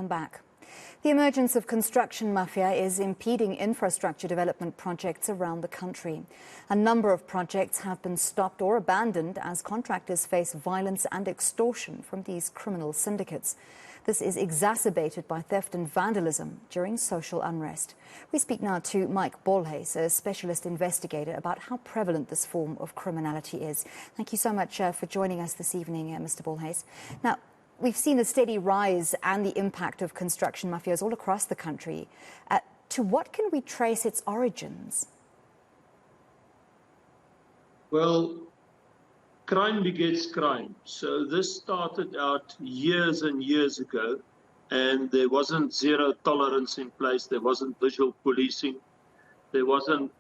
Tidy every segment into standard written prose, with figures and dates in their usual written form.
Welcome back. The emergence of construction mafia is impeding infrastructure development projects around the country. A number of projects have been stopped or abandoned as contractors face violence and extortion from these criminal syndicates. This is exacerbated by theft and vandalism during social unrest. We speak now to Mike Bolhuis, a specialist investigator, about how prevalent this form of criminality is. Thank you so much for joining us this evening, Mr. Bolhuis. Now, we've seen the steady rise and the impact of construction mafias all across the country. To what can we trace its origins? Well, crime begets crime. So this started out years and years ago, and there wasn't zero tolerance in place. There wasn't visual policing. There wasn't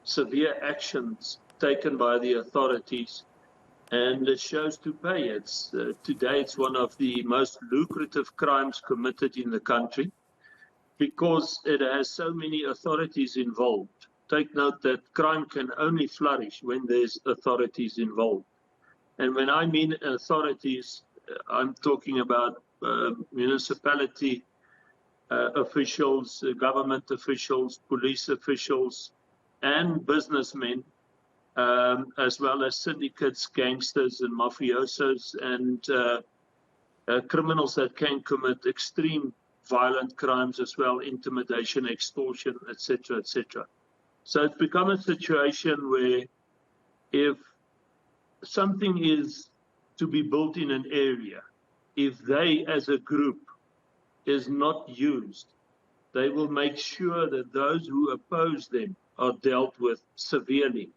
severe actions taken by the authorities. And it shows to pay. Today it's one of the most lucrative crimes committed in the country because it has so many authorities involved. Take note that crime can only flourish when there's authorities involved. And when I mean authorities, I'm talking about municipality officials, government officials, police officials, and businessmen, as well as syndicates, gangsters and mafiosos, and criminals that can commit extreme violent crimes as well, intimidation, extortion, etc., etc. So it's become a situation where if something is to be built in an area, if they as a group is not used, they will make sure that those who oppose them are dealt with severely.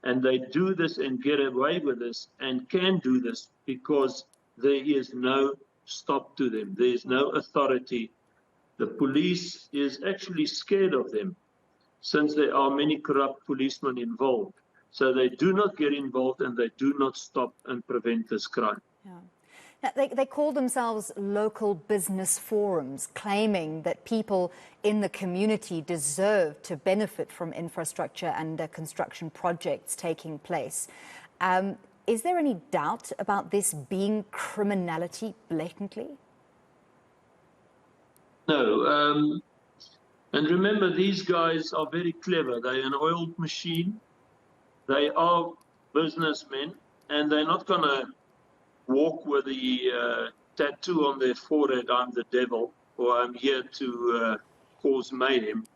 And they do this and get away with this and can do this because there is no stop to them. There is no authority. The police is actually scared of them since there are many corrupt policemen involved. So they do not get involved and they do not stop and prevent this crime. Yeah. Now, they call themselves local business forums, claiming that people in the community deserve to benefit from infrastructure and construction projects taking place. Is there any doubt about this being criminality blatantly? No. And remember, these guys are very clever. They're an oiled machine. They are businessmen, and they're not going to walk with the tattoo on their forehead, "I'm the devil," or "I'm here to cause mayhem."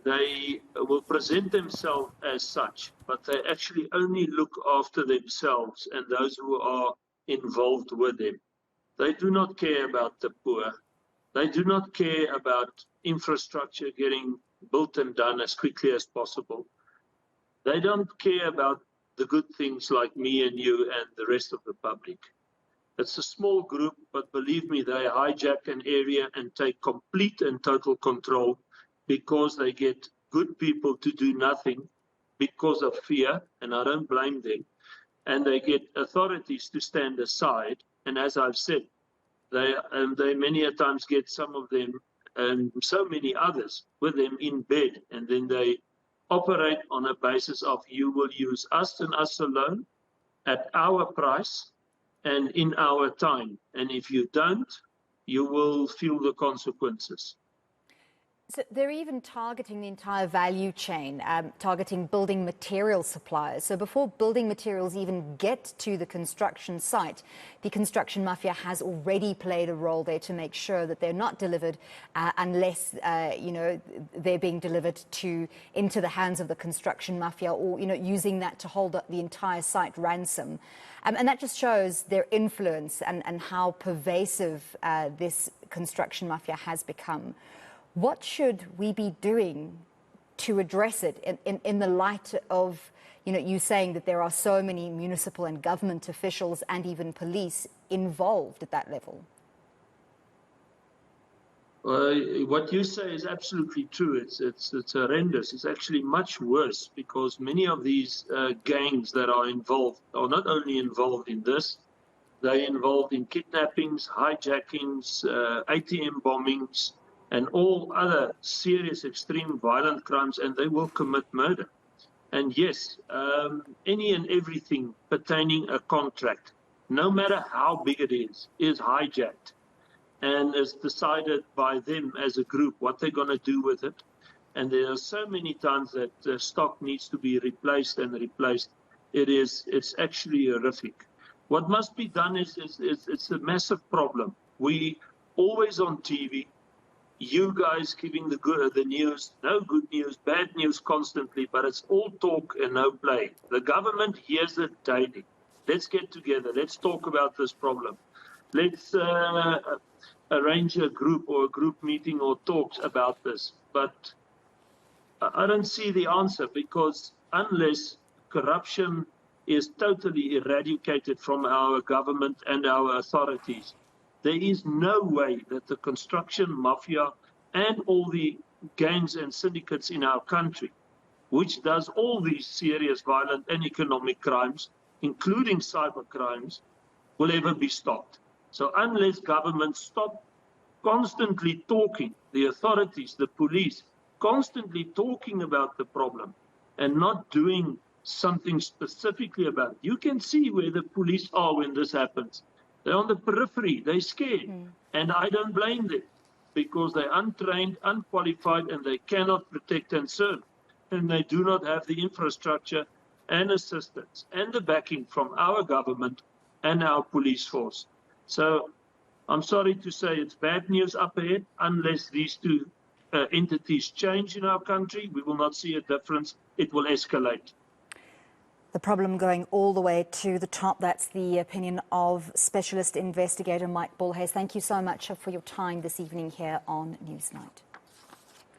They will present themselves as such, but they actually only look after themselves and those who are involved with them. They do not care about the poor. They do not care about infrastructure getting built and done as quickly as possible. They don't care about the good things like me and you and the rest of the public. It's a small group, but believe me, they hijack an area and take complete and total control because they get good people to do nothing because of fear, and I don't blame them. And they get authorities to stand aside. And as I've said, they many a times get some of them and so many others with them in bed, and then they operate on a basis of you will use us and us alone at our price and in our time. And if you don't, you will feel the consequences. So they're even targeting the entire value chain, targeting building material suppliers. So before building materials even get to the construction site, the construction mafia has already played a role there to make sure that they're not delivered unless, they're being delivered into the hands of the construction mafia, or, using that to hold up the entire site ransom. And that just shows their influence and how pervasive this construction mafia has become. What should we be doing to address it in the light of, you saying that there are so many municipal and government officials and even police involved at that level? What you say is absolutely true. It's horrendous. It's actually much worse because many of these gangs that are involved are not only involved in this, they're involved in kidnappings, hijackings, ATM bombings, and all other serious, extreme, violent crimes, and they will commit murder. And yes, any and everything pertaining a contract, no matter how big it is hijacked. and it's decided by them as a group what they're going to do with it. And there are so many times that stock needs to be replaced and replaced. It's actually horrific. What must be done is it's a massive problem. We always on TV, you guys giving the news, no good news, bad news constantly, but it's all talk and no play. The government hears it daily. Let's get together. Let's talk about this problem. Let's arrange a group or a group meeting or talks about this. But I don't see the answer, because unless corruption is totally eradicated from our government and our authorities, there is no way that the construction mafia and all the gangs and syndicates in our country, which does all these serious violent and economic crimes, including cyber crimes, will ever be stopped. So unless governments stop constantly talking, the authorities, the police, constantly talking about the problem and not doing something specifically about it. You can see where the police are when this happens. They're on the periphery, they're scared. And I don't blame them, because they're untrained, unqualified, and they cannot protect and serve. And they do not have the infrastructure and assistance and the backing from our government and our police force. So I'm sorry to say it's bad news up ahead. Unless these two entities change in our country, we will not see a difference. It will escalate. The problem going all the way to the top. That's the opinion of Specialist Investigator Mike Bolhuis. Thank you so much for your time this evening here on Newsnight.